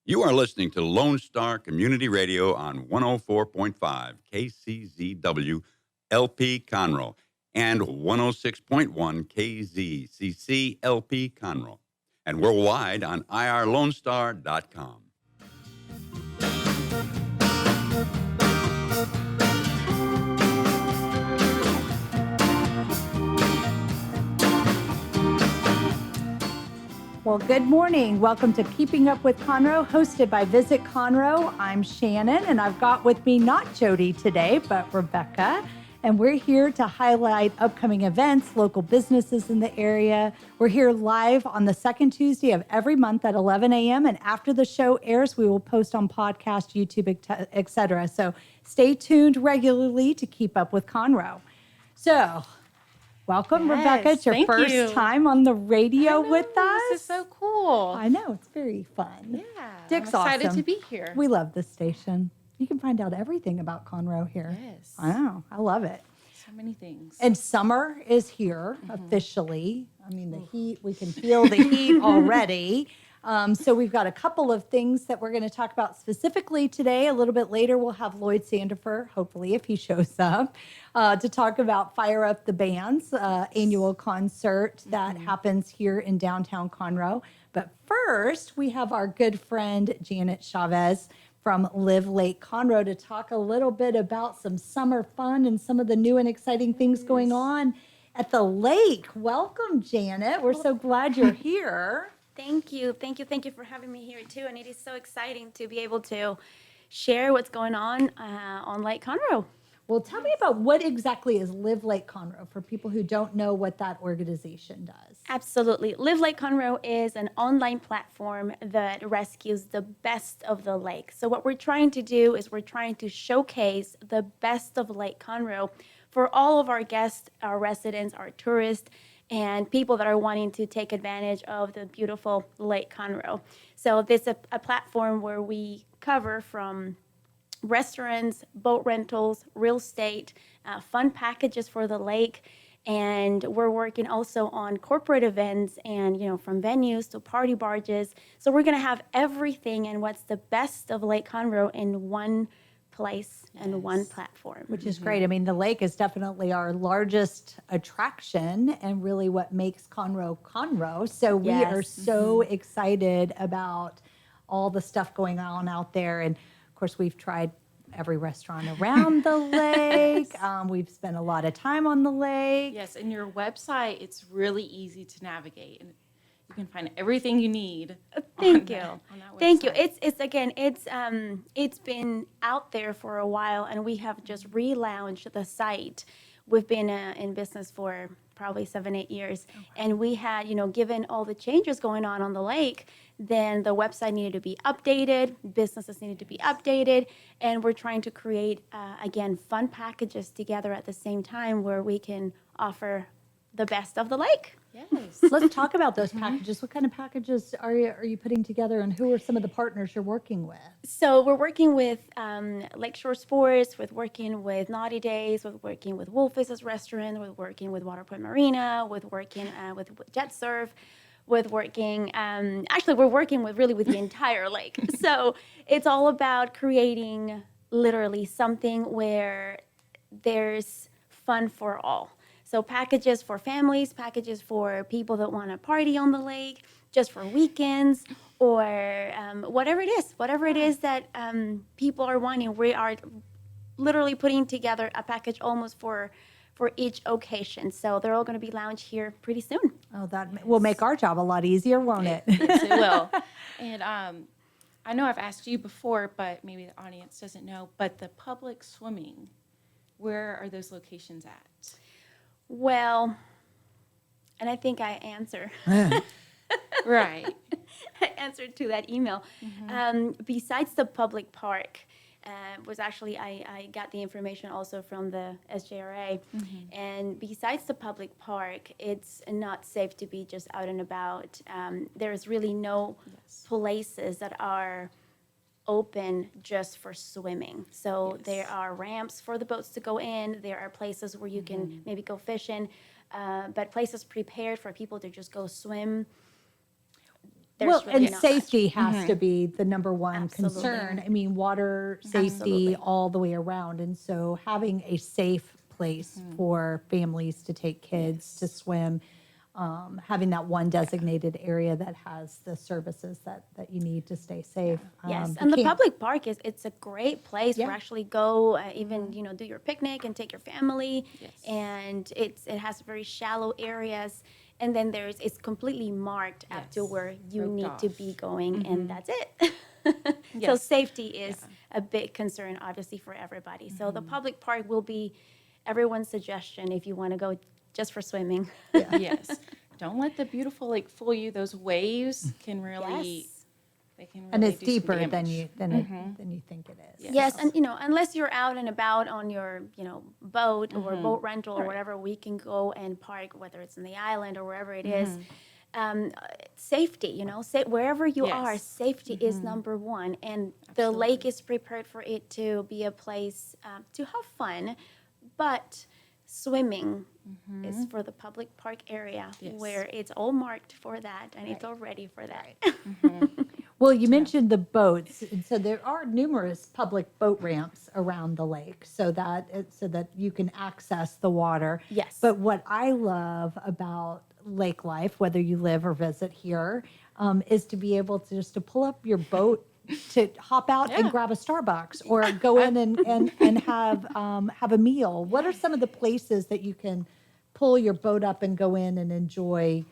You are listening to Lone Star Community Radio on 104.5 KCZW LP Conroe and 106.1 KZCC LP Conroe, and worldwide on irlonestar.com. Well, good morning. Welcome to Keeping Up with Conroe, hosted by Visit Conroe. I'm Shannon, and I've got with me not Jody today, but Rebecca. And we're here to highlight upcoming events, local businesses in the area. We're here live on the second Tuesday of every month at 11 a.m. And after the show airs, we will post on podcast, YouTube, etc. So stay tuned regularly to keep up with Conroe. So welcome, Yes, Rebecca. It's your first time on the radio with us. This is so cool. I know. It's very fun. Yeah. Dick's I'm excited awesome. to be here. We love this station. You can find out everything about Conroe here. Yes. I know. I love it. So many things. And summer is here officially. I mean, the heat, we can feel the heat already. So we've got a couple of things that we're going to talk about specifically today. A little bit later, we'll have Lloyd Sandefer, hopefully, if he shows up, to talk about Fire Up the Band's annual concert that happens here in downtown Conroe. But first, we have our good friend, Janet Chavez from Live Lake Conroe to talk a little bit about some summer fun and some of the new and exciting things going on at the lake. Welcome, Janet. We're so glad you're here. Thank you for having me here too. And it is so exciting to be able to share what's going on Lake Conroe. Well, tell me about what exactly is Live Lake Conroe for people who don't know what that organization does. Absolutely. Live Lake Conroe is an online platform that rescues the best of the lake. So what we're trying to do is we're trying to showcase the best of Lake Conroe for all of our guests, our residents, our tourists, and people that are wanting to take advantage of the beautiful Lake Conroe. So this is a platform where we cover from restaurants, boat rentals, real estate, fun packages for the lake, and we're working also on corporate events and, from venues to party barges. So we're going to have everything and what's the best of Lake Conroe in one place and one platform. Which is great. I mean, the lake is definitely our largest attraction and really what makes Conroe Conroe. So we are so excited about all the stuff going on out there. And of course, we've tried every restaurant around the lake. We've spent a lot of time on the lake. Yes, and your website, it's really easy to navigate. And you can find everything you need. Thank you. On that Thank you. website. It's been out there for a while, and we have just relaunched the site. We've been in business for probably 7-8 years, and we had, given all the changes going on the lake, then the website needed to be updated, businesses needed to be updated, and we're trying to create, again, fun packages together at the same time where we can offer the best of the lake. Yes. Let's talk about those packages. What kind of packages are you putting together, and who are some of the partners you're working with? So we're working with Lakeshore Sports, we're working with Naughty Days, we're working with Wolf's Restaurant, we're working with Waterpoint Marina, we're working with Jet Surf, we're working with the entire lake. So it's all about creating literally something where there's fun for all. So packages for families, packages for people that want to party on the lake, just for weekends, or whatever it is that people are wanting. We are literally putting together a package almost for each occasion. So they're all going to be launched here pretty soon. Oh, that will make our job a lot easier, won't it? Yes, it will. And I know I've asked you before, but maybe the audience doesn't know, but the public swimming, where are those locations at? Well, and I think I answer. Right. I answered to that email. Besides the public park, was actually, I got the information also from the SJRA. And besides the public park, it's not safe to be just out and about. There's really no places that are open just for swimming. So there are ramps for the boats to go in. There are places where you can maybe go fishing, but places prepared for people to just go swim. there's Well, really and not safety has to be the number one Absolutely. concern. I mean, water safety Absolutely. all the way around. And so having a safe place for families to take kids to swim, having that one designated area that has the services that you need to stay safe. Yes, You and the can't- public park it's a great place Yeah. where actually go even do your picnic and take your family. Yes. And it has very shallow areas, and then it's completely marked up to Yes. where you Roped need to off. be going, and that's it. So Yes. safety is a big concern, obviously, for everybody. So the public park will be everyone's suggestion if you want to go just for swimming. Yes. Don't let the beautiful lake fool you. Those waves can really, Yes. they can really And it's do some deeper than damage. you than you think it is. Yes, and unless you're out and about on your, boat or boat rental or Right. whatever, we can go and park, whether it's in the island or wherever it is. Safety, wherever you are, Yes. safety is number one, and the lake is prepared for it to be a place to have fun, but swimming is for the public park area Yes. where it's all marked for that and it's all ready for that. Well, you mentioned the boats, and so there are numerous public boat ramps around the lake, so that you can access the water. Yes. But what I love about lake life, whether you live or visit here, is to be able to pull up your boat, to hop out and Yeah. grab a Starbucks, or go in and have a meal. What are some of the places that you can pull your boat up and go in and enjoy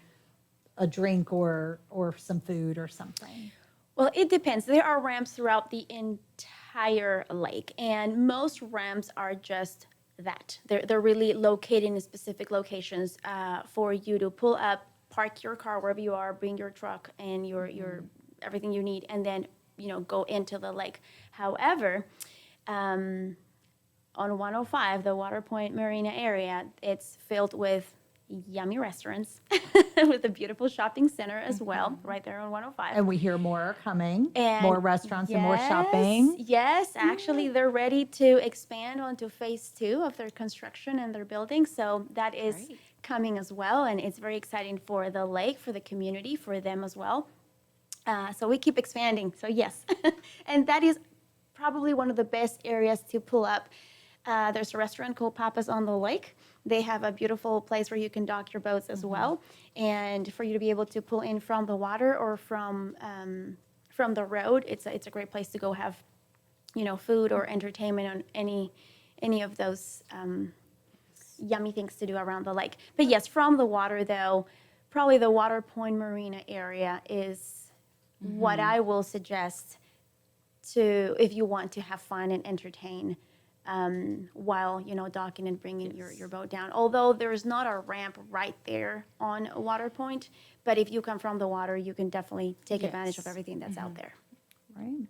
a drink or some food or something? Well, it depends. There are ramps throughout the entire lake, and most ramps are just that. They're really located in specific locations for you to pull up, park your car wherever you are, bring your truck and your everything you need, and then go into the lake. However, on 105, the Water Point Marina area, it's filled with yummy restaurants with a beautiful shopping center as well, right there on 105. And we hear more are coming, And more restaurants and more yes, shopping. Yes, actually, they're ready to expand onto phase 2 of their construction and their building. So that is Great. coming as well. And it's very exciting for the lake, for the community, for them as well. So we keep expanding. So yes, and that is probably one of the best areas to pull up. There's a restaurant called Papa's on the Lake. They have a beautiful place where you can dock your boats as well, and for you to be able to pull in from the water or from the road. It's a great place to go have, food or entertainment on any of those yummy things to do around the lake. But yes, from the water though, probably the Water Point Marina area is what I will suggest to if you want to have fun and entertain while docking and bringing your boat down. Although there's not a ramp right there on Water Point, but if you come from the water, you can definitely take advantage of Yes. everything that's out there. Right.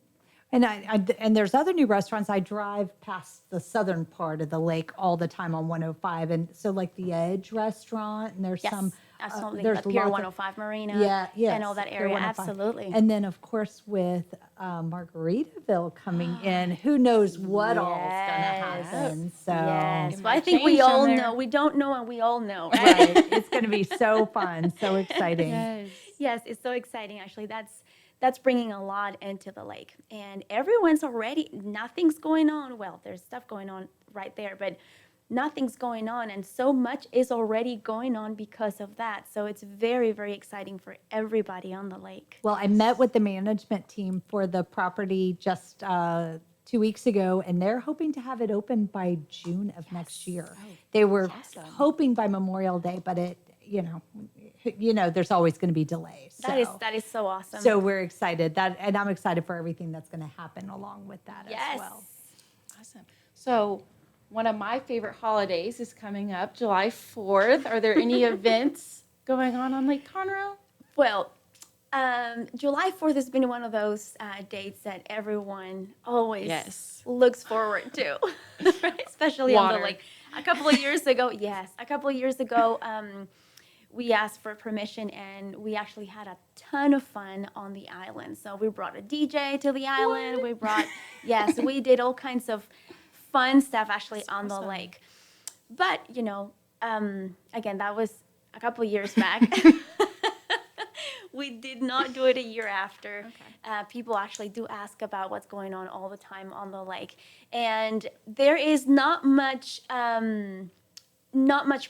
And and there's other new restaurants. I drive past the southern part of the lake all the time on 105, and so like the Edge restaurant, and there's Yes, some absolutely. there's The Pier lots of- 105 Marina, yes, and all that Pier area. 105. Absolutely. And then of course with Margaritaville coming in, who knows what all's gonna happen? So yes, It but might I think we change all on there. know. We don't know, and we all know, right? right, it's gonna be so fun, so exciting. Yes, it's so exciting. Actually, that's bringing a lot into the lake, and everyone's already. Nothing's going on. Well, there's stuff going on right there, but nothing's going on, and so much is already going on because of that. So it's very, very exciting for everybody on the lake. Well, I met with the management team for the property just 2 weeks ago, and they're hoping to have it open by June of next year. They were hoping by Memorial Day, but there's always going to be delays. That is so awesome. So we're excited and I'm excited for everything that's going to happen along with that yes. as well. Awesome. So one of my favorite holidays is coming up, July 4th. Are there any events going on Lake Conroe? Well, July 4th has been one of those dates that everyone always Yes. looks forward to, right? Especially on the Water. lake. A couple of years ago, we asked for permission, and we actually had a ton of fun on the island. So we brought a DJ to the island. We did all kinds of fun stuff actually on the lake. But, again, that was a couple of years back. We did not do it a year after. People actually do ask about what's going on all the time on the lake, and there is not much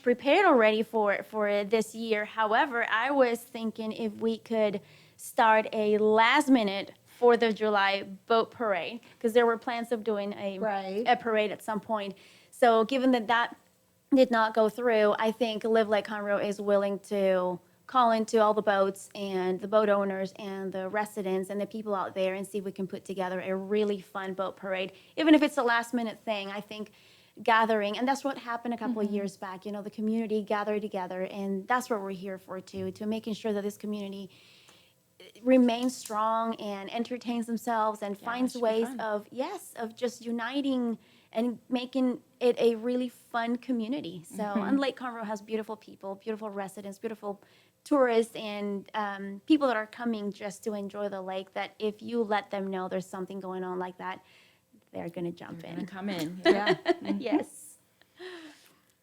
prepared already for this year. However, I was thinking if we could start a last minute 4th of July boat parade, because there were plans of doing a parade at some point. So given that did not go through, I think Live Lake Conroe is willing to call into all the boats and the boat owners and the residents and the people out there and see if we can put together a really fun boat parade. Even if it's a last minute thing, I think gathering, and that's what happened a couple of years back, you know, the community gathered together, and that's what we're here for too, to making sure that this community remains strong and entertains themselves and finds ways of just uniting and making it a really fun community. So and Lake Conroe has beautiful people, beautiful residents, beautiful tourists, and people that are coming just to enjoy the lake, that if you let them know there's something going on like that, they're going to jump in. Come in. Yeah. Yes.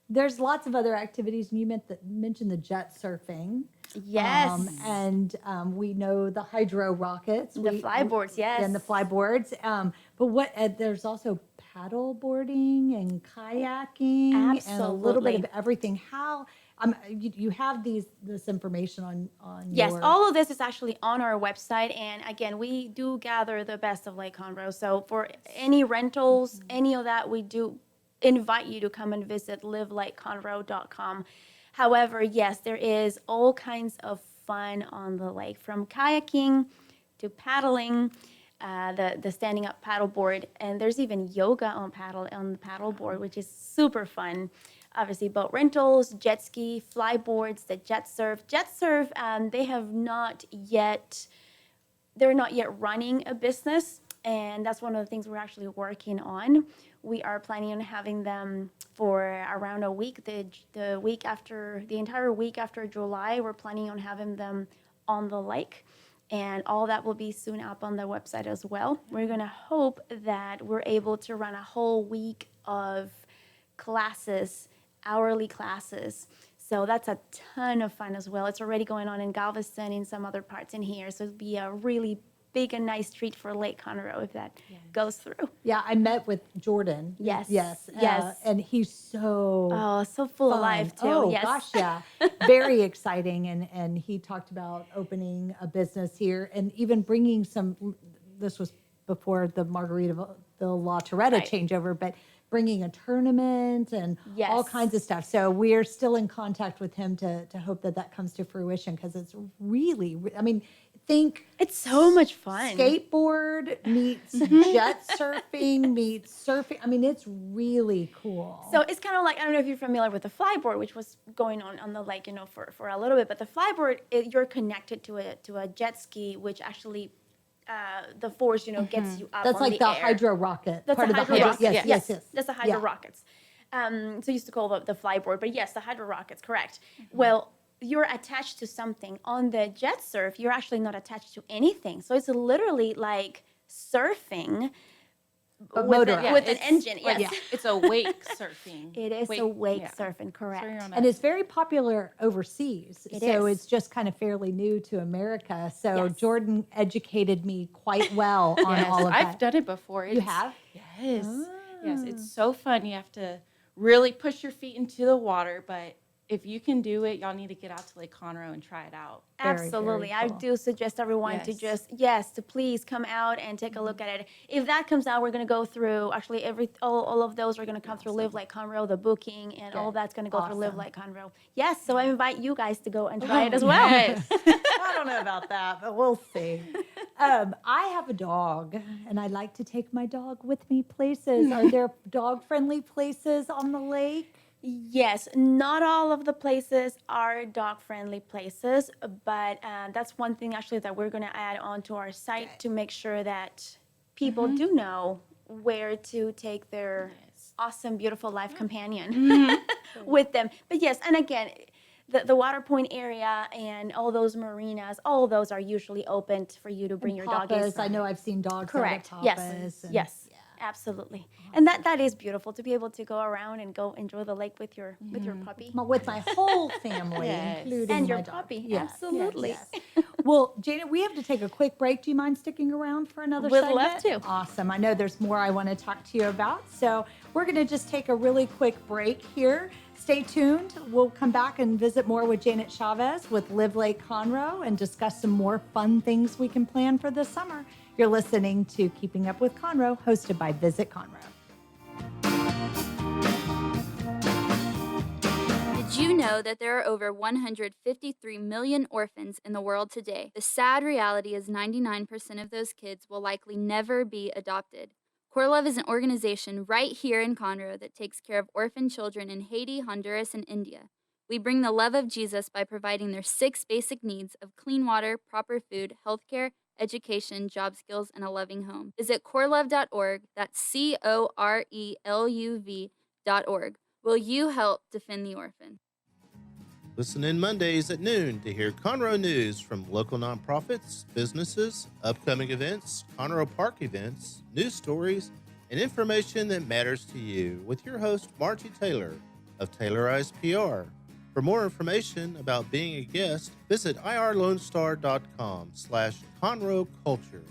There's lots of other activities, and you mentioned the jet surfing. Yes. We know the hydro rockets. The flyboards, yes. And the flyboards. But there's also paddle boarding and kayaking. Absolutely. And a little bit of everything. How, you have this information on Yes, your... all of this is actually on our website. And again, we do gather the best of Lake Conroe. So for any rentals, any of that, we do invite you to come and visit livelakeconroe.com. However, yes, there is all kinds of fun on the lake, from kayaking to paddling, the standing up paddleboard, and there's even yoga on the paddleboard, which is super fun. Obviously, boat rentals, jet ski, flyboards, the jet surf. They're not yet running a business, and that's one of the things we're actually working on. We are planning on having them for around a week, the entire week after July. We're planning on having them on the lake, and all that will be soon up on the website as well. We're going to hope that we're able to run a whole week of classes, hourly classes. So that's a ton of fun as well. It's already going on in Galveston, in some other parts in here. So it'll be a really big and nice treat for Lake Conroe if that goes through. Yeah, I met with Jordan. Yes. And he's so full fun. of life too. Oh yes. gosh, yeah, very exciting. And he talked about opening a business here and even bringing some. This was before the Margaritaville La Toretta changeover, but bringing a tournament and all kinds of stuff. So we're still in contact with him to hope that comes to fruition, because it's really, it's so much fun. Skateboard meets jet surfing meets surfing. It's really cool. So it's kind of like, I don't know if you're familiar with the flyboard, which was going on the lake, for a little bit. But the flyboard, you're connected to a jet ski, which actually the force, gets you up. That's on like the hydro rocket. That's part the of the hydro rocket. Yes. That's the hydro rockets. So used to call the flyboard, but yes, the hydro rockets, correct. Well, you're attached to something. On the jet surf, you're actually not attached to anything. So it's literally like surfing with an engine. Yes. It's a wake surfing. It is a wake surfing, correct. And it's very popular overseas. It so is. it's just kind of fairly new to America. So Jordan educated me quite well on all of that. I've done it before. You have? Yes. Yes, it's so fun. You have to really push your feet into the water, but if you can do it, y'all need to get out to Lake Conroe and try it out. Absolutely. Very cool. I do suggest everyone to please come out and take a look at it. If that comes out, we're going to go through, actually, all of those are going to come through Live Lake Conroe, the booking, and all that's going to go through Live Lake Conroe. Yes, so I invite you guys to go and try it as well. Yes. I don't know about that, but we'll see. I have a dog, and I like to take my dog with me places. Are there dog-friendly places on the lake? Yes, not all of the places are dog-friendly places, but that's one thing actually that we're going to add onto our site to make sure that people do know where to take their awesome, beautiful life companion with them. But yes, and again, the Water Point area and all those marinas, all of those are usually open for you to bring your doggies. I know I've seen dogs Correct. out at Yes. Papa's. Yes. Absolutely. And that is beautiful to be able to go around and go enjoy the lake with your puppy. With my whole family, Yes. including And your my dog. puppy. Yes, Absolutely. yes. Well, Janet, we have to take a quick break. Do you mind sticking around for another Would segment? love to. Awesome. I know there's more I want to talk to you about. So we're going to just take a really quick break here. Stay tuned. We'll come back and visit more with Janet Chavez with Live Lake Conroe and discuss some more fun things we can plan for this summer. You're listening to Keeping Up with Conroe, hosted by Visit Conroe. Did you know that there are over 153 million orphans in the world today? The sad reality is 99% of those kids will likely never be adopted. Core Love is an organization right here in Conroe that takes care of orphan children in Haiti, Honduras, and India. We bring the love of Jesus by providing their 6 basic needs of clean water, proper food, healthcare, education, job skills, and a loving home. Visit corelove.org, that's CORELUV.org. Will you help defend the orphan? Listen in Mondays at noon to hear Conroe news from local nonprofits, businesses, upcoming events, Conroe Park events, news stories, and information that matters to you with your host, Margie Taylor of Taylorized PR. For more information about being a guest, visit irlonestar.com/Conroe Culture.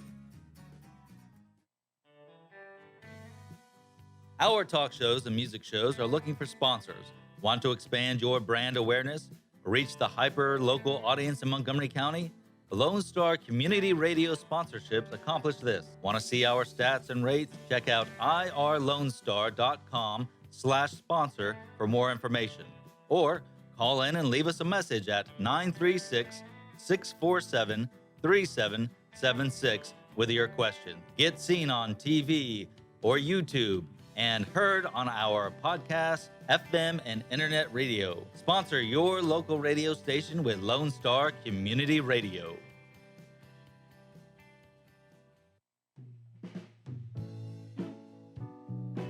Our talk shows and music shows are looking for sponsors. Want to expand your brand awareness? Reach the hyper-local audience in Montgomery County? The Lone Star Community Radio sponsorships accomplish this. Want to see our stats and rates? Check out irlonestar.com/sponsor for more information. Or call in and leave us a message at 936-647-3776 with your question. Get seen on TV or YouTube and heard on our podcast, FM, and internet radio. Sponsor your local radio station with Lone Star Community Radio.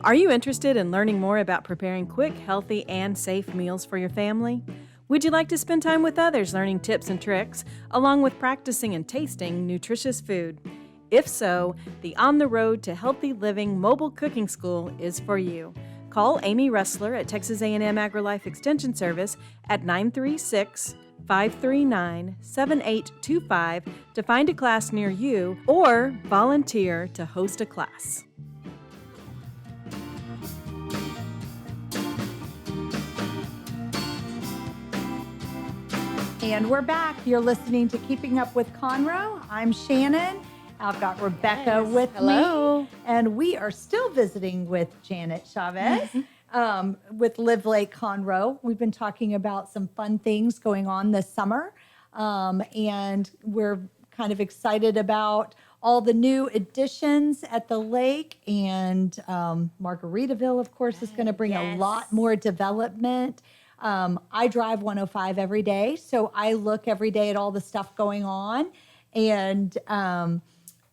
Are you interested in learning more about preparing quick, healthy, and safe meals for your family? Would you like to spend time with others learning tips and tricks, along with practicing and tasting nutritious food? If so, the On the Road to Healthy Living Mobile Cooking School is for you. Call Amy Ressler at Texas A&M AgriLife Extension Service at 936-539-7825 to find a class near you or volunteer to host a class. And we're back. You're listening to Keeping Up with Conroe. I'm Shannon. I've got Rebecca with me. And we are still visiting with Janet Chavez with Live Lake Conroe. We've been talking about some fun things going on this summer. And we're kind of excited about all the new additions at the lake. And Margaritaville, of course, is going to bring a lot more development. I drive 105 every day, so I look every day at all the stuff going on. And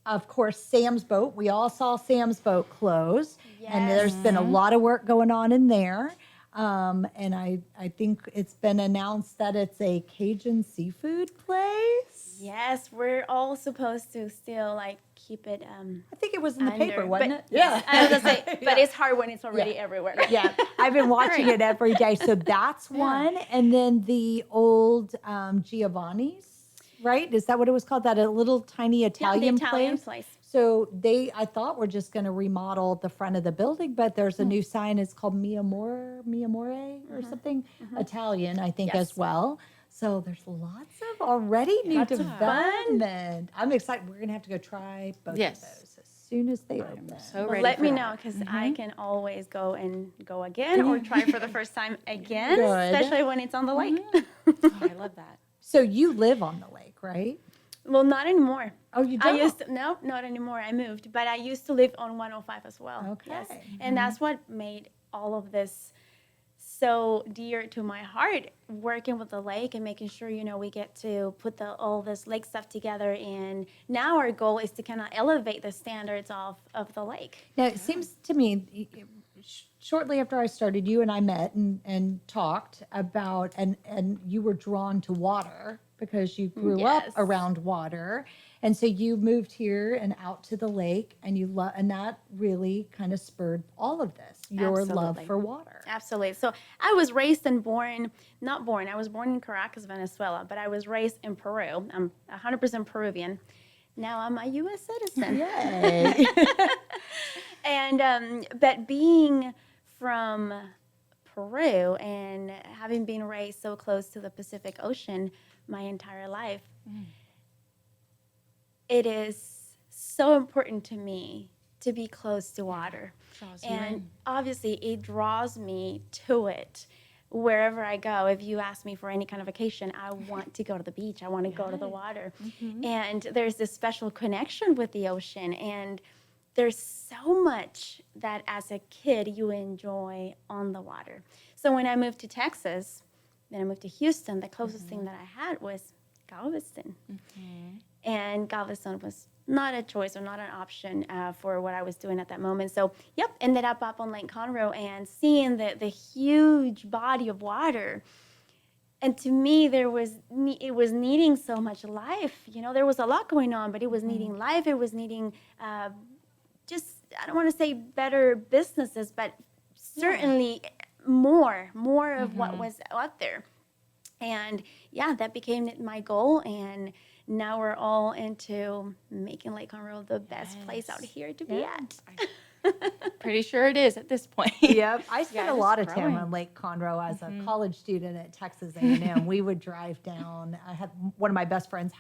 of course, Sam's Boat. We all saw Sam's Boat close, and there's been a lot of work going on in there. And I think it's been announced that it's a Cajun seafood place. Yes, we're all supposed to still keep it. I think it was in the paper, wasn't it? Yeah, I was gonna say, but it's hard when it's already everywhere. Yeah, I've been watching it every day. So that's one, and then the old Giovanni's. Right? Is that what it was called? That a little tiny Italian, the Italian place. So I thought we're just going to remodel the front of the building, but there's a new sign. It's called Mia More or something Italian, I think, as well. So there's lots of already new development. I'm excited. We're going to have to go try both of those as soon as they open. So Well, let me know, because I can always go again or try for the first time again, especially when it's on the lake. I love that. So you live on the lake, right? Well, not anymore. Oh, you don't? No, not anymore. I moved, but I used to live on 105 as well. Okay. Yes. And that's what made all of this so dear to my heart, working with the lake and making sure, we get to put all this lake stuff together. And now our goal is to kind of elevate the standards of the lake. Now, it seems to me, shortly after I started, you and I met and talked about, and you were drawn to water because you grew up around water. And so you moved here and out to the lake, and and that really kind of spurred all of this, your love Absolutely. for water. Absolutely. So I was raised and I was born in Caracas, Venezuela, but I was raised in Peru. I'm 100% Peruvian. Now I'm a U.S. citizen. Yay. And but being from Peru and having been raised so close to the Pacific Ocean my entire life, it is so important to me to be close to water. Draws you And in. obviously it draws me to it wherever I go. If you ask me for any kind of vacation, I want to go to the beach. I want to go to the water. And there's this special connection with the ocean. And there's so much that as a kid you enjoy on the water. So when I moved to Texas, then I moved to Houston, the closest thing that I had was Galveston. And Galveston was not a choice or not an option for what I was doing at that moment. So, ended up on Lake Conroe and seeing the huge body of water. And to me, it was needing so much life. You know, there was a lot going on, but it was needing life. It was needing I don't want to say better businesses, but certainly more of what was out there. And that became my goal. And now we're all into making Lake Conroe the best place out here to be at. Pretty sure it is at this point. Yep, I spent a it's lot of time growing. on Lake Conroe as a college student at Texas A&M. We would drive down. I had one of my best friends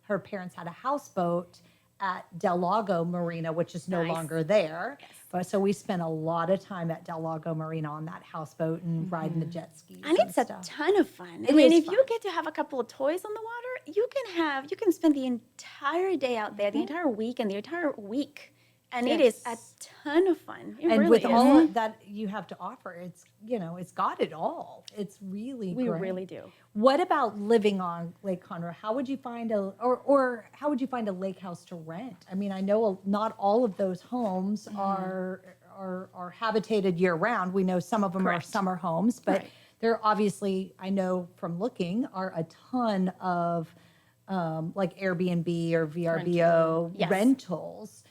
her parents had a houseboat at Del Lago Marina, which is no Nice. longer there. But so we spent a lot of time at Del Lago Marina on that houseboat and riding the jet skis. And it's a stuff. ton of fun. It I mean, is if you fun. get to have a couple of toys on the water, you can spend the entire day out there, the entire week and the entire week. And it is a ton of fun. It And really with is. all that you have to offer, it's got it all. It's really We great. really do. What about living on Lake Conroe? How would you find or how would you find a lake house to rent? I mean, I know not all of those homes are habitated year round. We know some of them are Correct. summer homes, but Right. there obviously, I know from looking, are a ton of like Airbnb or VRBO Yes. rentals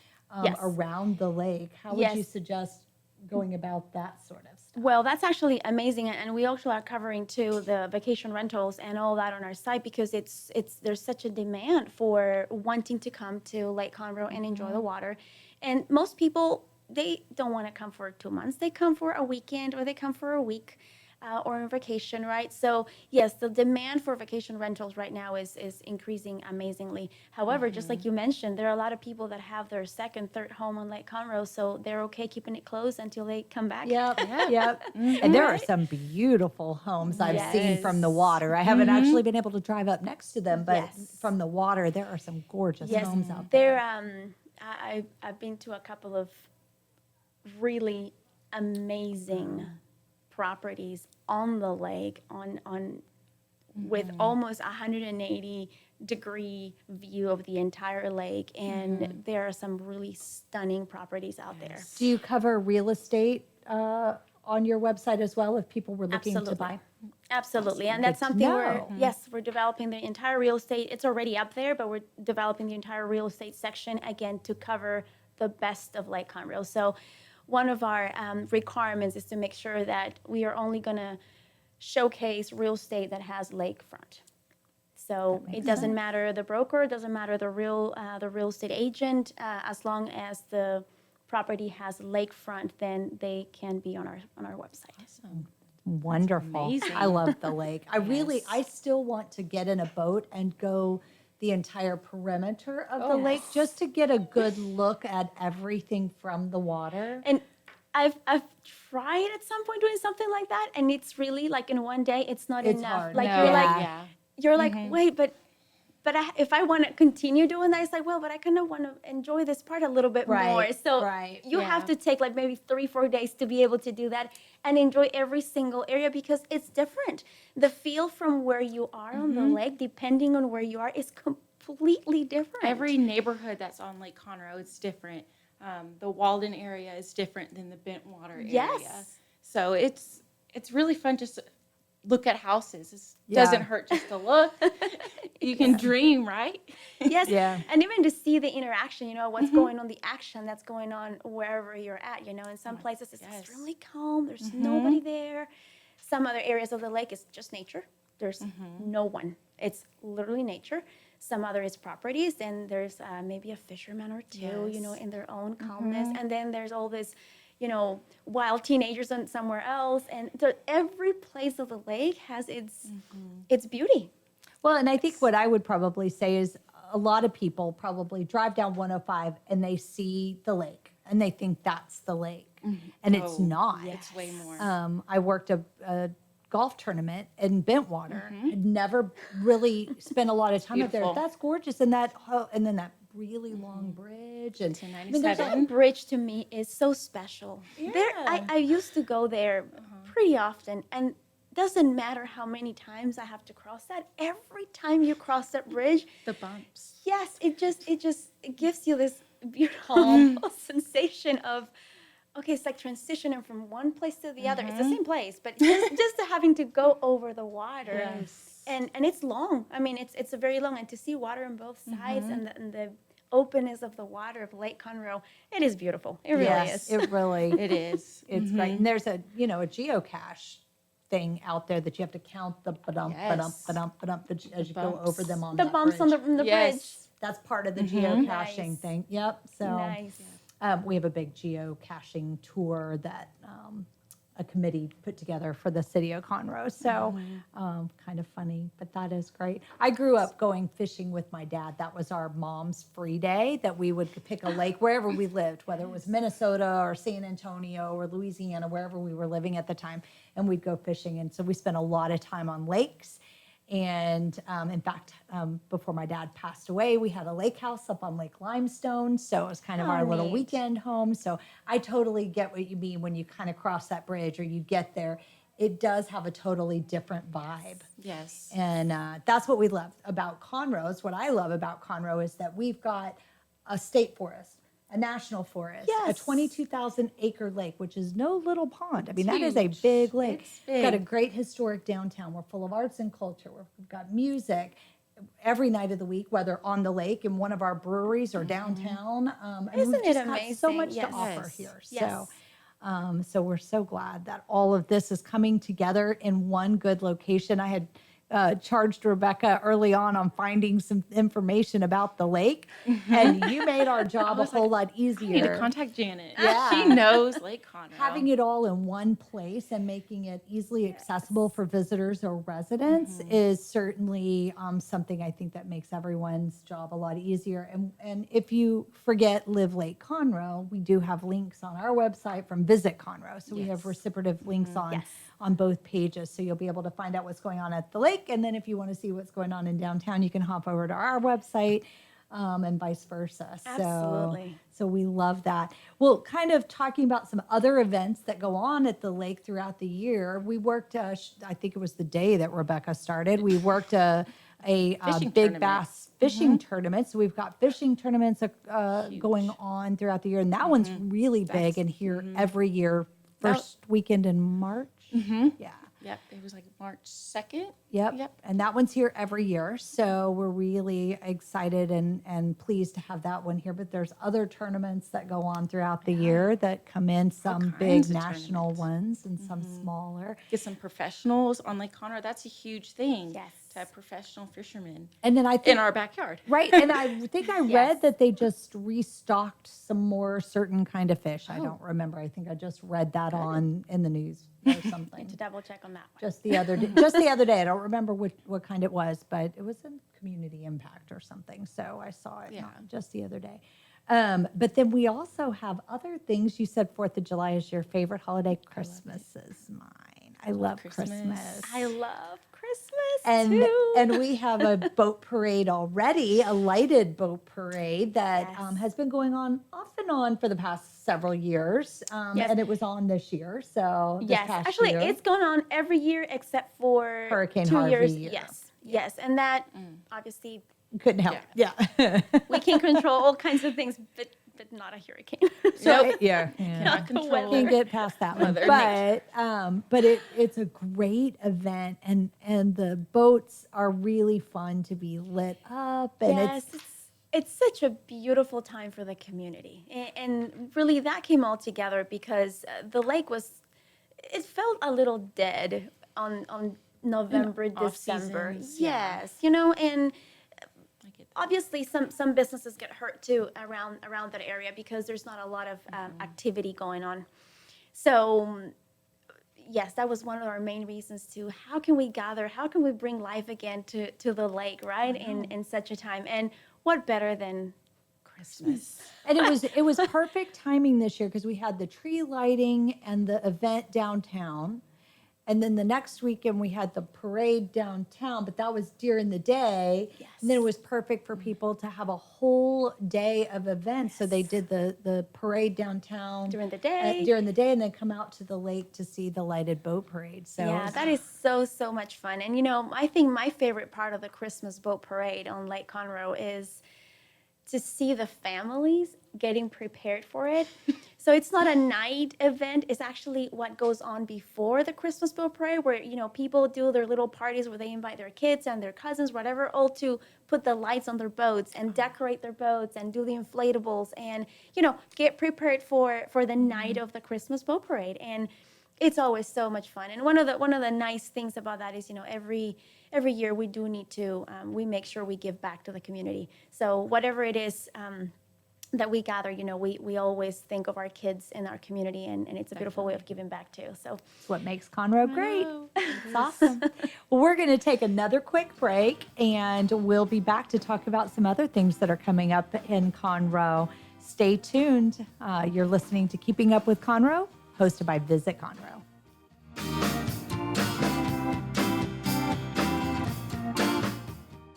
Yes. around the lake. How would you Yes. suggest going about that sort of stuff? Well, that's actually amazing, and we also are covering too the vacation rentals and all that on our site because there's such a demand for wanting to come to Lake Conroe and enjoy the water, and most people they don't want to come for 2 months. They come for a weekend or they come for a week. Or on vacation, right? So yes, the demand for vacation rentals right now is increasing amazingly. However, just like you mentioned, there are a lot of people that have their second, third home on Lake Conroe, so they're okay keeping it closed until they come back. Yep, yep. And there are some beautiful homes I've seen from the Yes. water. I haven't actually been able to drive up next to them, but Yes. from the water, there are some gorgeous Yes, homes out there. I've been to a couple of really amazing properties on the lake with almost 180-degree view of the entire lake, and there are some really stunning properties out there. Do you cover real estate on your website as well if people were looking to buy? Absolutely, and that's Good to something know. we're developing the entire real estate. It's already up there, but we're developing the entire real estate section again to cover the best of Lake Conroe. So one of our requirements is to make sure that we are only going to showcase real estate that has lakefront. So it doesn't matter the broker, it doesn't matter the real estate agent, as long as the property has lakefront, then they can be on our website. Wonderful. amazing. I love the lake. I still want to get in a boat and go the entire perimeter of the lake just to get a good look at everything from the water. And I've tried at some point doing something like that, and it's really like in one day, it's not It's enough. hard. Like No, you're like, wait, but if I want to continue doing that, it's like, well, but I kind of want to enjoy this part a little bit more. Right, So right. you have to take like maybe 3-4 days to be able to do that and enjoy every single area because it's different. The feel from where you are on the lake, depending on where you are, is completely different. Every neighborhood that's on Lake Conroe is different. The Walden area is different than the Bentwater area. Yes. So it's really fun just look at houses. It Yeah. doesn't hurt just to look. You can dream, right? Yes. Yeah. And even to see the interaction, what's going on, the action that's going on wherever you're at, in some places it's yes. extremely calm. There's nobody there. Some other areas of the lake is just nature. There's no one. It's literally nature. Some other is properties, and there's maybe a fisherman or two, Yes. in their own calmness. And then there's all this, wild teenagers and somewhere else. And every place of the lake has its beauty. Well, and I think what I would probably say is a lot of people probably drive down 105 and they see the lake and they think that's the lake. And it's not. It's way more. I worked a golf tournament in Bentwater. Had never really spent a lot of time up there. Beautiful. That's gorgeous. And and then that really long bridge. And To I mean, there's 97. That bridge to me is so special. I used to go there pretty often, and doesn't matter how many times I have to cross that. Every time you cross that bridge, The bumps. yes, it gives you this beautiful sensation of, okay, it's like transitioning from one place to the other. It's the same place, but just having to go over the water. Yes. And it's long. I mean, it's a very long, and to see water on both sides and the openness of the water of Lake Conroe, it is beautiful. It really yes, is. it really It is. It's great. And there's a geocache thing out there that you have to count the ba-dump, ba-dump, Yes. ba-dump, ba-dump as you go bumps. over them on The that bumps on bridge. the Yes. bridge. That's part of the geocaching Nice. thing. Yep. So Nice. we have a big geocaching tour that a committee put together for the city of Conroe. So kind of funny, but that is great. I grew up going fishing with my dad. That was our mom's free day that we would pick a lake wherever we lived, whether it was Minnesota or San Antonio or Louisiana, wherever we were living at the time, and we'd go fishing. And so we spent a lot of time on lakes. And in fact, before my dad passed away, we had a lake house up on Lake Limestone. So it was kind of our little neat. weekend home. So I totally get what you mean when you kind of cross that bridge or you get there. It does have a totally different vibe. Yes. And that's what we love about Conroe. What I love about Conroe is that we've got a state forest, a national forest, a Yes. 22,000 acre lake, which is no little pond. I mean, that is a huge. big lake. It's We've got a big. great historic downtown. We're full of arts and culture. We've got music every night of the week, whether on the lake in one of our breweries or downtown. And Isn't we've it just got so amazing? much Yes. to offer Yes. here. Yes. So we're so glad that all of this is coming together in one good location. I had charged Rebecca early on finding some information about the lake, and you made our job a was whole like, lot easier. I need to contact Janet. Yeah. She knows Lake Conroe. Having it all in one place and making it easily accessible for visitors or residents is certainly something I think that makes everyone's job a lot easier. And if you forget Live Lake Conroe, we do have links on our website from Visit Conroe. So we have reciprocative links on both pages. So you'll be able to find out what's going on at the lake. And then if you want to see what's going on in downtown, you can hop over to our website. And vice versa. Absolutely. So we love that. Well, kind of talking about some other events that go on at the lake throughout the year. We worked, I think it was the day that Rebecca started, we worked a Fishing big tournament. bass fishing tournament. So we've got fishing tournaments going on throughout the year. And that one's really big and here every year, first weekend in March. Yeah. Yep. It was like March 2nd. Yep. Yep. And that one's here every year. So we're really excited and pleased to have that one here. But there's other tournaments that go on throughout the year that come in, some big kinds of national tournaments. ones and some smaller. Get some professionals on Lake Conroe. That's a huge thing. Yes. To have professional fishermen And then I think in our backyard. right, and I think I read Yes. that they just restocked some more certain kind of fish. I don't remember. I think I just read that in the news or something. To double check on that one. Just the other day. I don't remember what kind it was, but it was a community impact or something. So I saw it just the other day. But then we also have other things. You said 4th of July is your favorite holiday. Christmas is mine. I love Christmas. I love Christmas And too. and we have a boat parade already, a lighted boat parade that Yes. has been going on off and on for the past several years. Yes. And it was on this year. So this Yes, past actually, year. it's gone on every year except for Hurricane 2 Harvey years. year. Yes, and that obviously couldn't help. Yeah. we can control all kinds of things, but but not a hurricane. So Cannot control can't it. get past that one. Mother But it's a great event, and the boats are really fun to be lit up, and Yes, it's such a beautiful time for the community. And really that came all together because the lake it felt a little dead on November, off December. seasons, yeah. Yes, you know, and I get that. obviously some businesses get hurt too around that area because there's not a lot of activity going on. So yes, that was one of our main reasons to how can we gather, how can we bring life again to the lake, right? In such a time. And what better than Christmas? And it was perfect timing this year because we had the tree lighting and the event downtown. And then the next weekend we had the parade downtown, but that was during the day. Yes. And then it was perfect for people to have a whole day of events. So they did the parade downtown During the day. And then come out to the lake to see the lighted boat parade. So Yeah, that is so much fun. And you know, I think my favorite part of the Christmas boat parade on Lake Conroe is to see the families getting prepared for it. So it's not a night event. It's actually what goes on before the Christmas boat parade, where, you know, people do their little parties where they invite their kids and their cousins, whatever, all to put the lights on their boats and decorate their boats and do the inflatables and, you know, get prepared for the night of the Christmas boat parade. And it's always so much fun. And one of the nice things about that is, you know, every year we do need to, we make sure we give back to the community. So whatever it is that we gather, you know, we always think of our kids in our community, and it's a beautiful way of giving back too. So that's what makes Conroe great. know. It's awesome. Well, we're going to take another quick break, and we'll be back to talk about some other things that are coming up in Conroe. Stay tuned. You're listening to Keeping Up with Conroe, hosted by Visit Conroe.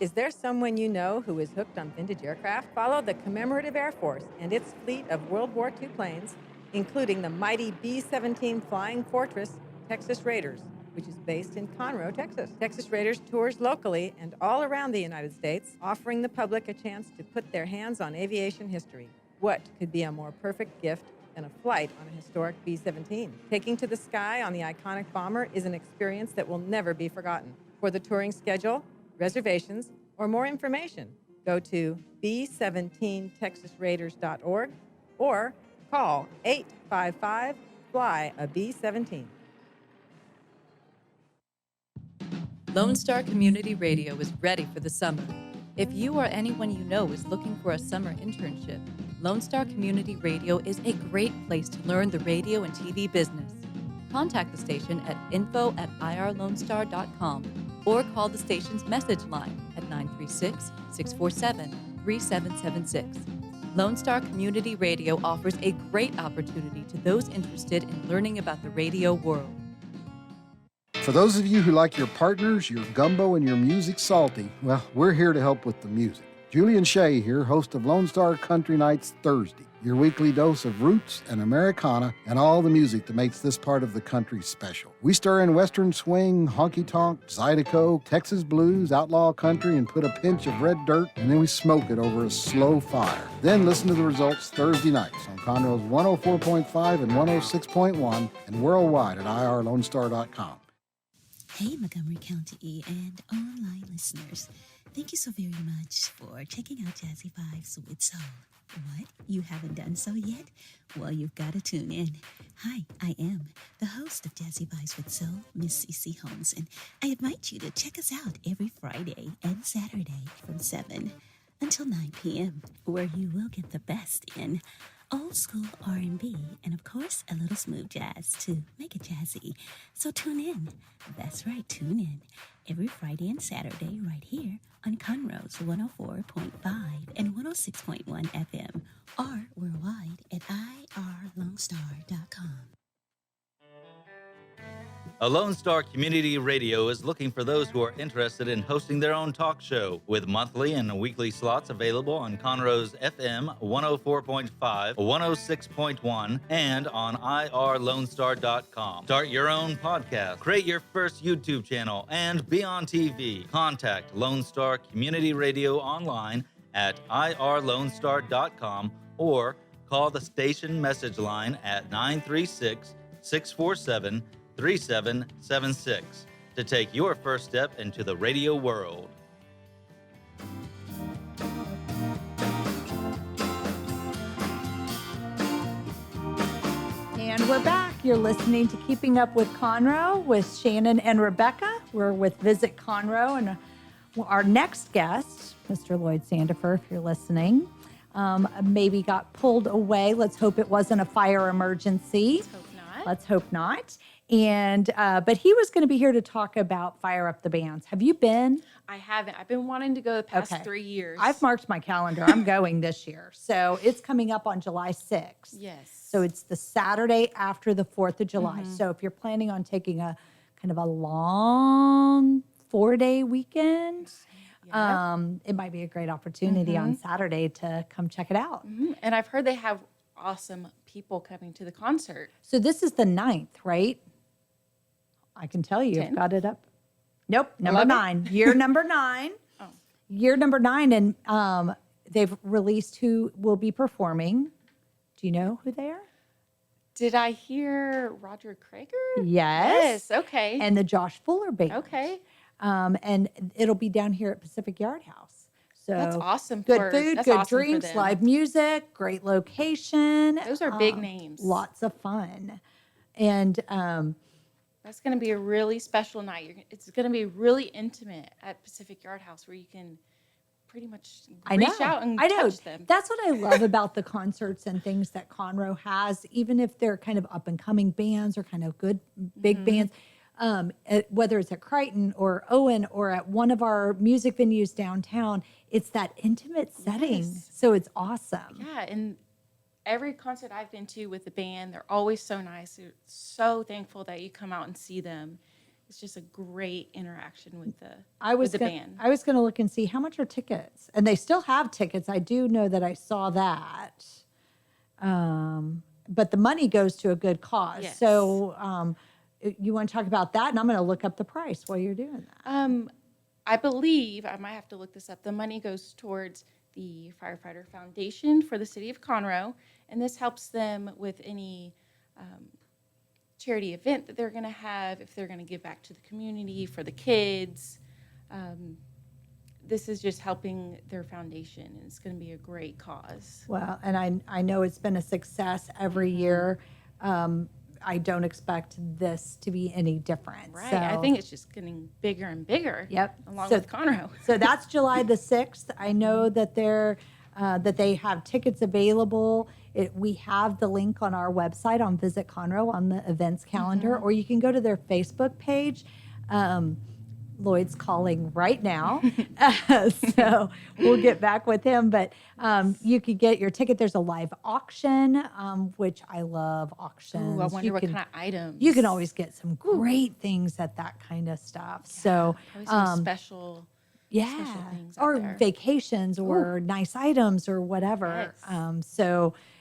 Is there someone you know who is hooked on vintage aircraft? Follow the Commemorative Air Force and its fleet of World War II planes, including the mighty B-17 Flying Fortress Texas Raiders, which is based in Conroe, Texas. Texas Raiders tours locally and all around the United States, offering the public a chance to put their hands on aviation history. What could be a more perfect gift than a flight on a historic B-17? Taking to the sky on the iconic bomber is an experience that will never be forgotten. For the touring schedule, reservations, or more information, go to b17texasraiders.org or call 855-FLY-A-B-17. Lone Star Community Radio is ready for the summer. If you or anyone you know is looking for a summer internship, Lone Star Community Radio is a great place to learn the radio and TV business. Contact the station at info@irlonestar.com or call the station's message line at 936-647-3776. Lone Star Community Radio offers a great opportunity to those interested in learning about the radio world. For those of you who like your partners, your gumbo, and your music salty, well, we're here to help with the music. Julian Shea here, host of Lone Star Country Nights Thursday, your weekly dose of roots and Americana and all the music that makes this part of the country special. We stir in Western swing, honky-tonk, Zydeco, Texas blues, outlaw country, and put a pinch of red dirt, and then we smoke it over a slow fire. Then listen to the results Thursday nights on Conroe's 104.5 and 106.1 and worldwide at irlonestar.com. Hey, Montgomery County and online listeners. Thank you so very much for checking out Jazzy Vibes with Soul. What? You haven't done so yet? Well, you've got to tune in. Hi, I am the host of Jazzy Vibes with Soul, Miss CeCe Holmes, and I invite you to check us out every Friday and Saturday from 7 until 9 p.m., where you will get the best in old school R&B and, of course, a little smooth jazz to make it jazzy. So tune in. That's right, tune in every Friday and Saturday right here on Conroe's 104.5 and 106.1 FM or worldwide at irlonestar.com. A Lone Star Community Radio is looking for those who are interested in hosting their own talk show, with monthly and weekly slots available on Conroe's FM 104.5, 106.1, and on irlonestar.com. Start your own podcast, create your first YouTube channel, and be on TV. Contact Lone Star Community Radio online at irlonestar.com or call the station message line at 936-647-3776 to take your first step into the radio world. And we're back. You're listening to Keeping Up with Conroe with Shannon and Rebecca. We're with Visit Conroe, and our next guest, Mr. Lloyd Sandefer, if you're listening, maybe got pulled away. Let's hope it wasn't a fire emergency. Let's hope not. Let's hope not. And but he was going to be here to talk about Fire Up the Bands. Have you been? I haven't. I've been wanting to go the past Okay. 3 years. I've marked my calendar. I'm going this year. So it's coming up on July 6th. Yes. So it's the Saturday after the 4th of July. So if you're planning on taking a kind of a long 4-day weekend, it might be a great opportunity on Saturday to come check it out. And I've heard they have awesome people coming to the concert. So this is the 9th, right? I can tell you, 10th? I've got it up. Nope, number 11th? 9. Year number 9. Oh. Year number 9, and they've released who will be performing. Do you know who they are? Did I hear Roger Krager? Yes. Yes, okay. And the Josh Fuller Band. Okay. And it'll be down here at Pacific Yard House. So That's awesome. Good food, that's good awesome for drinks, them. live music, great location. Those are big names. Lots of fun. And That's going to be a really special night. It's going to be really intimate at Pacific Yard House where you can pretty much reach out and touch them. That's what I love about the concerts and things that Conroe has, even if they're kind of up and coming bands or kind of good big bands. Whether it's at Crichton or Owen or at one of our music venues downtown, it's that intimate setting. Yes. So it's awesome. Yeah, and every concert I've been to with the band, they're always so nice. They're so thankful that you come out and see them. It's just a great interaction with the band. I was going to look and see how much are tickets, and they still have tickets. I do know that I saw that, but the money goes to a good cause. Yes. So you want to talk about that, and I'm going to look up the price while you're doing that. I believe, I might have to look this up, the money goes towards the Firefighter Foundation for the City of Conroe, and this helps them with any charity event that they're going to have, if they're going to give back to the community for the kids. This is just helping their foundation, and it's going to be a great cause. Well, and I know it's been a success every year. I don't expect this to be any different. Right. So, I think it's just getting bigger and bigger. Yep. Along So- with Conroe. So that's July the 6th. I know that that they have tickets available. We have the link on our website on Visit Conroe on the events calendar, or you can go to their Facebook page. Lloyd's calling right now, so we'll get back with him. But you could get your ticket. There's a live auction, which I love auctions. Ooh, I wonder what kind of items. You can always get some great things at that kind of stuff. So Probably some special things out or there. vacations or nice items or whatever. Yes.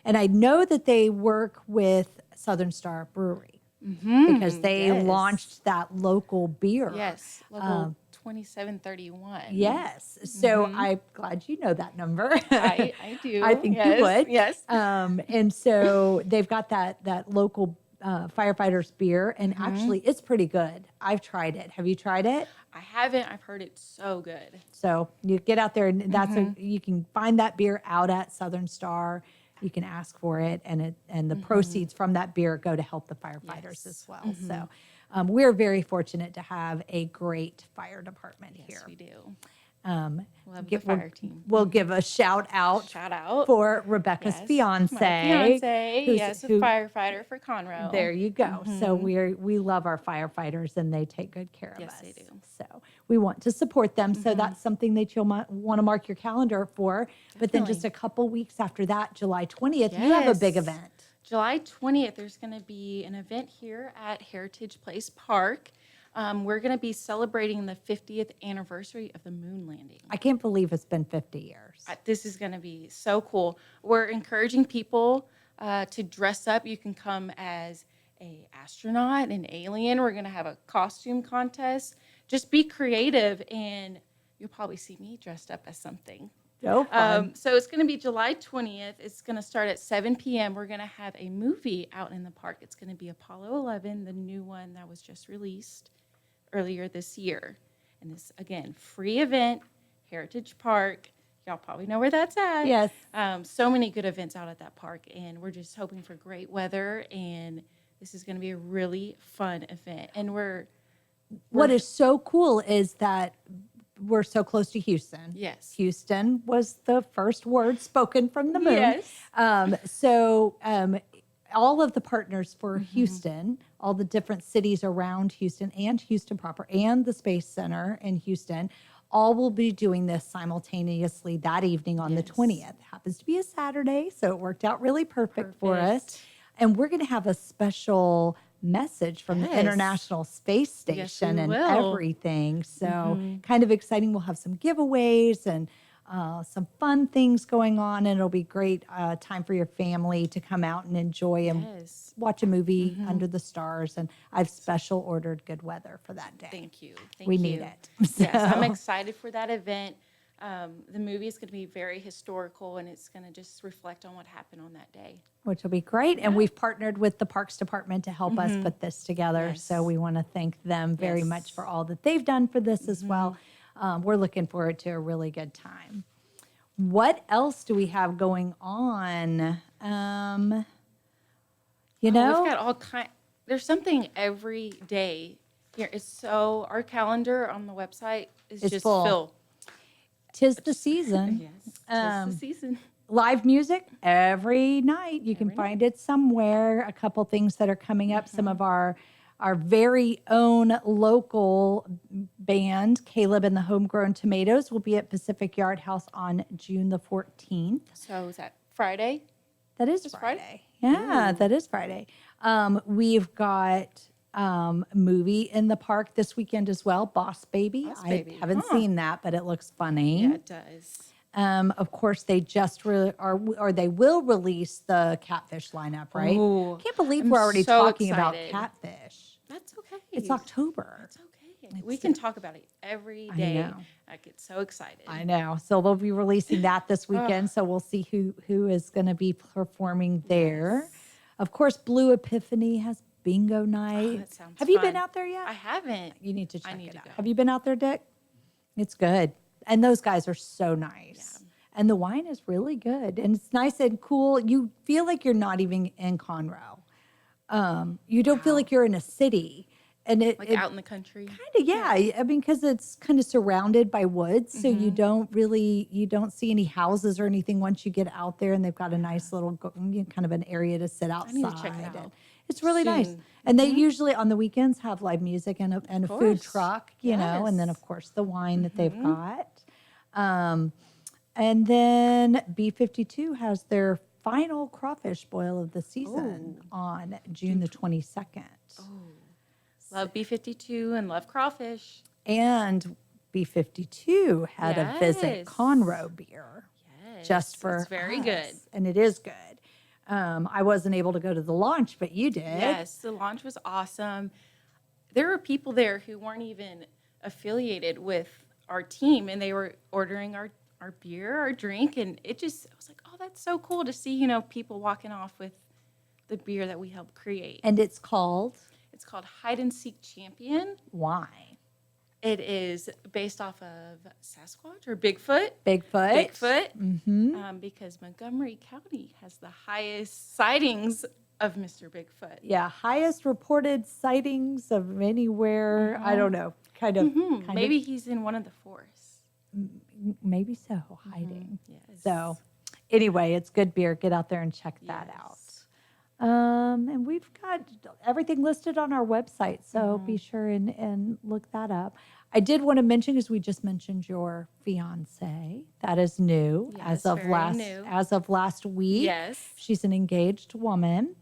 And I know that they work with Southern Star Brewery because they launched that local beer. Yes, local 2731. Yes. So I'm glad you know that number. I do. I think yes, you would. Yes. And so they've got that local firefighters beer, and actually it's pretty good. I've tried it. Have you tried it? I haven't. I've heard it's so good. So you get out there, and you can find that beer out at Southern Star. You can ask for it, and the proceeds from that beer go to help the firefighters as well. So we're very fortunate to have a great fire department here. Yes, we do. We'll Love the fire team. We'll give a shout out for Rebecca's fiance. My fiance, who's- a firefighter for Conroe. There you go. So we love our firefighters, and they take good care of us. Yes, they do. So we want to support them. So that's something that you'll want to mark your calendar for. But then just a couple weeks after that, July 20th, you have a big Yes. event. July 20th, there's going to be an event here at Heritage Place Park. We're going to be celebrating the 50th anniversary of the moon landing. I can't believe it's been 50 years. This is going to be so cool. We're encouraging people to dress up. You can come as an astronaut, an alien. We're going to have a costume contest. Just be creative, and you'll probably see me dressed up as something. So fun. So it's going to be July 20th. It's going to start at 7 p.m. We're going to have a movie out in the park. It's going to be Apollo 11, the new one that was just released earlier this year. And this, again, free event, Heritage Park. Y'all probably know where that's at. Yes. So many good events out at that park, and we're just hoping for great weather, and this is going to be a really fun event. And What is so cool is that we're so close to Houston. Yes. Houston was the first word spoken from the moon. Yes. So all of the partners for Houston, all the different cities around Houston and Houston proper and the Space Center in Houston, all will be doing this simultaneously that evening on the 20th. Happens to be a Saturday, so it worked out really perfect for us. And we're going to have a special message from the International Space Station and everything. So kind of exciting. We'll have some giveaways and some fun things going on, and it'll be great time for your family to come out and enjoy and watch a movie under the stars. And I've special ordered good weather for that day. Thank you. We need it. Yes, I'm So- excited for that event. The movie is going to be very historical, and it's going to just reflect on what happened on that day. Which will be great. And we've partnered with the Parks Department to help us put this together. Yes. So we want to thank them very much for all that they've done for this as well. We're looking forward to a really good time. What else do we have going on? We've got all kind. There's something every day here. It's so our calendar on the website is It's just full. full. 'Tis the season. Yes, just the season. Live music every night. You can find it somewhere. A couple things that are coming up. Some of our very own local band, Caleb and the Homegrown Tomatoes, will be at Pacific Yard House on June the 14th. So is that Friday? That is This Friday. Friday? Yeah, that is Friday. We've got a movie in the park this weekend as well, Boss Baby. Boss I Baby. haven't seen that, but it looks funny. Yeah, it does. Of course, they just they will release the Catfish lineup, right? Ooh, Can't believe I'm we're already so talking about excited. Catfish. That's okay. It's October. It's okay. We can talk about it every day. know. I get so excited. I know. So they'll be releasing that this weekend. So we'll see who is going to be performing there. Of course, Blue Epiphany has bingo night. that sounds Have you been fun. out there yet? I haven't. You need to check need it to out. go. Have you been out there, Dick? It's good. And those guys are so nice. And the wine is really good. And it's nice and cool. You feel like you're not even in Conroe. You don't feel like you're in a city. And it Out in the country. kind of, yeah. I mean, because it's kind of surrounded by woods. So you don't see any houses or anything once you get out there. And they've got a nice little kind of an area to sit outside. need to check it out And it's really nice. soon. And they usually on the weekends have live music and a food course. truck, you know, and then Yes. of course the wine that they've got. And then B52 has their final crawfish boil of the season on June the 22nd. Love B52 and love crawfish. And B52 had a Visit Yes. Conroe beer just for it's very us, good. and it is good. I wasn't able to go to the launch, but you did. Yes, the launch was awesome. There were people there who weren't even affiliated with our team, and they were ordering our beer, our drink, and I was like, oh, that's so cool to see, people walking off with the beer that we helped create. And it's called It's called Hide and Seek Champion. why? It is based off of Sasquatch or Bigfoot. Bigfoot. Because Montgomery County has the highest sightings of Mr. Bigfoot. Yeah, highest reported sightings of anywhere. I don't know. Kind of. Maybe he's in one of the forests. Maybe so. Hiding. Yes. So, anyway, it's good beer. Get out there and check that out. And we've got everything listed on our website, so be sure and look that up. I did want to mention, because we just mentioned your fiance. That is new Yes, very new. as of last week. Yes. She's an engaged woman,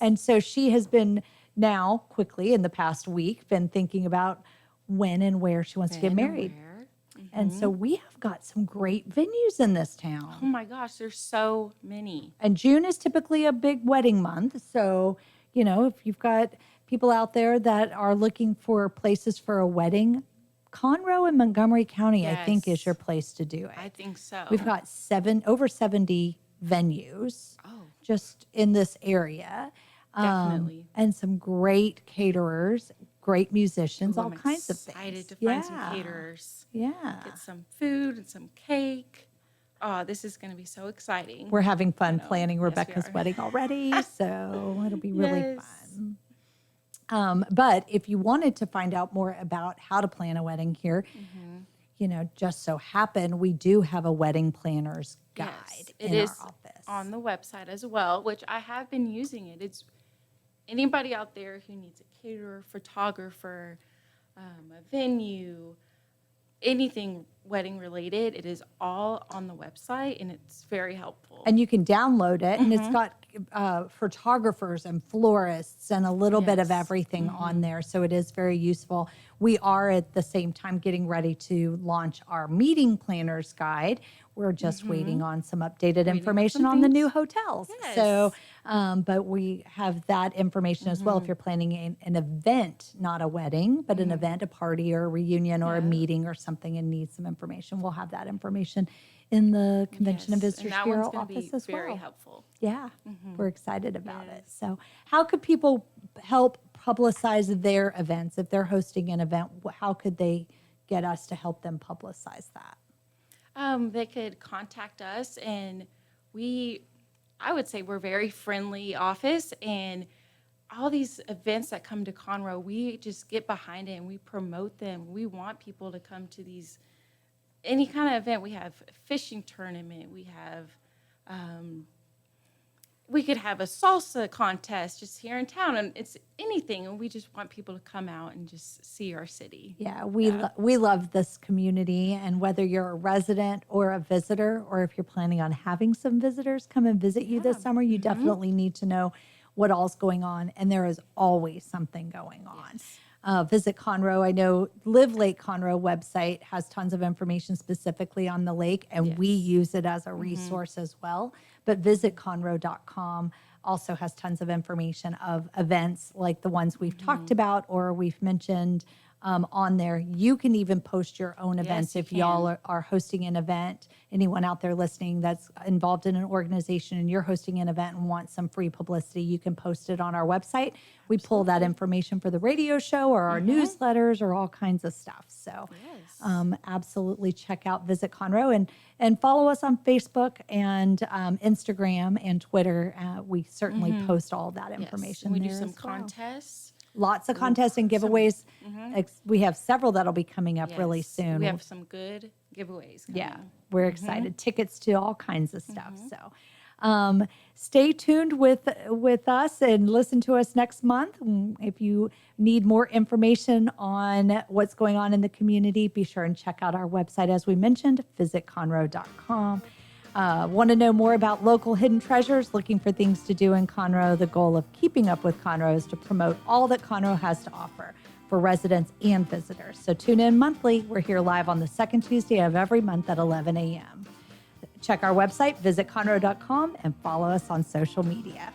and so she has been now quickly in the past week been thinking about when and where she wants to get married. And so we have got some great venues in this town. Oh my gosh, there's so many. And June is typically a big wedding month. So, if you've got people out there that are looking for places for a wedding, Conroe and Montgomery County, I think, is Yes. your place to do it. I think so. We've got over 70 venues just in this area. Definitely. And some great caterers, great musicians, Ooh, all I'm kinds of things. excited to find some Yeah. caterers. Yeah. Get some food and some cake. Oh, this is going to be so exciting. We're having fun know. planning Yes, we Rebecca's are. wedding already, so it'll be really Yes. fun. But if you wanted to find out more about how to plan a wedding here, just so happen we do have a wedding planner's guide Yes, in it is our office. on the website as well, which I have been using it. It's anybody out there who needs a caterer, photographer, a venue, anything wedding related, it is all on the website, and it's very helpful. And you can download it, and it's got photographers and florists and a little bit of Yes. everything on there. So it is very useful. We are at the same time getting ready to launch our meeting planners guide. We're just waiting on some updated information some on the things. new hotels. Yes. So, but we have that information as well. If you're planning an event, not a wedding, but an event, a party or a reunion or a meeting or something, and need some information, we'll have that information in the Convention and Yes, Visitors that Bureau one's gonna office be as very well. helpful. Yeah, we're excited about it. Yes. So, how could people help publicize their events? If they're hosting an event, how could they get us to help them publicize that? They could contact us, and I would say we're very friendly office, and all these events that come to Conroe, we just get behind it and we promote them. We want people to come to any kind of event. We have a fishing tournament. We have, we could have a salsa contest just here in town, and it's anything. And we just want people to come out and just see our city. Yeah, we love this community, and whether you're a resident or a visitor, or if you're planning on having some visitors come and visit you this summer, you definitely need to know what all's going on, and there is always something going on. Visit Conroe. I know Live Lake Conroe website has tons of information specifically on the lake, and we use it as a resource as well. But visitconroe.com also has tons of information of events like the ones we've talked about or we've mentioned on there. You can even post your own events you if y'all are hosting an event. Anyone out there listening that's involved in an organization and you're hosting an event and want some free publicity, you can post it on our website. We pull that information for the radio show or our newsletters or all kinds of stuff. So absolutely check out Visit Conroe and follow us on Facebook and Instagram and Twitter. We certainly post all that information We there do some as well. contests. Lots of contests and giveaways. We have several that'll be coming up really Yes, soon. We have some good giveaways coming. Yeah, we're excited. Tickets to all kinds of stuff. So stay tuned with us and listen to us next month. If you need more information on what's going on in the community, be sure and check out our website. As we mentioned, visitconroe.com. Want to know more about local hidden treasures, looking for things to do in Conroe? The goal of Keeping Up with Conroe is to promote all that Conroe has to offer for residents and visitors. So tune in monthly. We're here live on the second Tuesday of every month at 11 a.m. Check our website, visitconroe.com, and follow us on social media.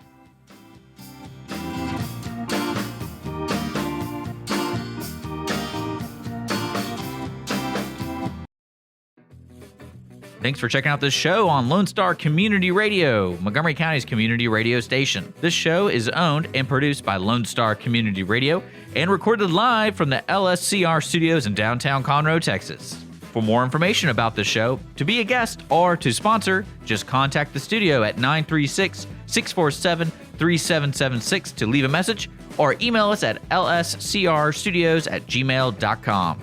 Thanks for checking out this show on Lone Star Community Radio, Montgomery County's community radio station. This show is owned and produced by Lone Star Community Radio and recorded live from the LSCR studios in downtown Conroe, Texas. For more information about the show, to be a guest, or to sponsor, just contact the studio at 936-647-3776 to leave a message, or email us at lscrstudios@gmail.com.